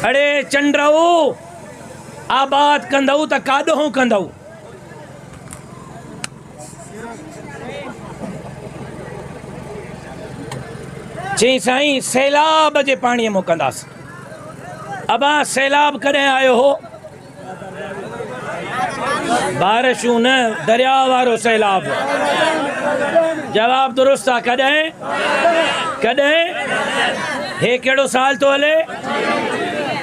अड़े चंडराऊ आबाद कंदऊ त काॾों कंदऊ। चई साईं सैलाब जे पाणीअ मों कंदासीं। अबा सैलाब कॾहिं आयो हो? बारिशूं न, दरिया वारो सैलाब। जवाब दुरुस्त आहे। कॾहिं कॾहिं? हे कहिड़ो साल तो हले?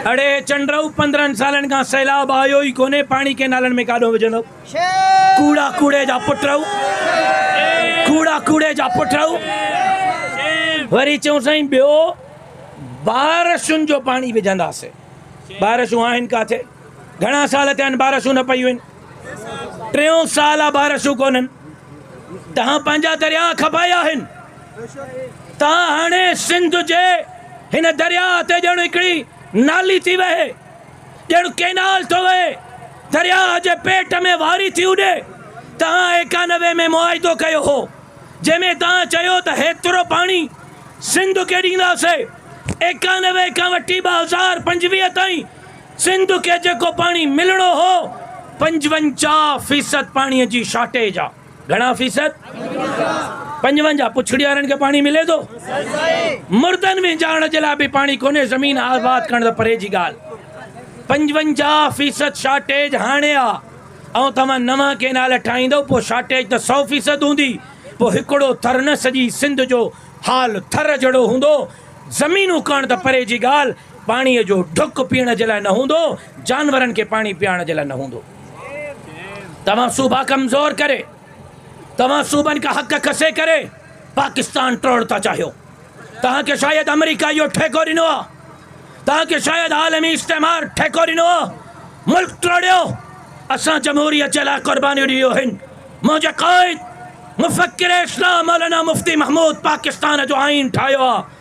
अड़े चंडराऊ 15 सालनि खां सैलाब आयो ई कोन्हे। पाणी के नालनि में काॾों विझंदो? कूड़ा कूड़े जा पुटराऊ, कूड़ा कूड़े जा पुटराऊ। वरी चऊं साईं ॿियो बारिशुनि जो पाणी विझंदासीं। बारिशूं आहिनि काथे? घणा साल थिया आहिनि बारिशूं न पयूं आहिनि? 3 साल बारिशूं कोन्हनि। तव्हां पंहिंजा दरिया खपाया आहिनि। तव्हां हाणे सिंध जे हिन दरिया ते ॼण हिकिड़ी नाली थी वहे, ॼण केनाल थो वहे, दरिया जे पेट में वारी थी उॾे। तव्हां 91 में मुआइदो कयो हो, जंहिंमें तव्हां चयो त हेतिरो पाणी सिंध खे ॾींदासीं। 91 खां वठी 2025 ताईं सिंध खे जेको पाणी मिलणो हो 55% पाणीअ जी शॉर्टेज आहे। घणा फीसद? 55। पुछड़ी वारनि खे पाणी मिले थो? मुर्दनि में जाण जे लाइ बि पाणी कोन्हे। ज़मीन आबाद करण त परे जी ॻाल्हि। 55% शॉर्टेज हाणे आहे। ऐं तव्हां नवां केनाल ठाहींदव पोइ शॉर्टेज त 100% हूंदी। पोइ हिकिड़ो थर न, सॼी सिंध जो हाल थर जहिड़ो हूंदो। ज़मीनूं करण त परे जी ॻाल्हि। पाणीअ जो ढुक पीअण जे लाइ न हूंदो, जानवरनि खे पाणी पीआरण जे लाइ न हूंदो। तव्हां सूबा कमज़ोर करे, तव्हां सूबनि खां हक़ खसे करे पाकिस्तान टोड़ था चाहियो। तव्हांखे शायदि अमेरिका इहो ठेको ॾिनो आहे, तव्हांखे शायदि आलमी इस्तेमार ठेको ॾिनो आहे। मुल्क टोड़ियो। असां जमहूरियत जे लाइ क़ुर्बानियूं ॾिनियूं आहिनि। मुंहिंजे क़ाइद मुफ़क्किर इस्लाम मौलाना मुफ्ती महमूद पाकिस्तान जो आइन ठाहियो आहे।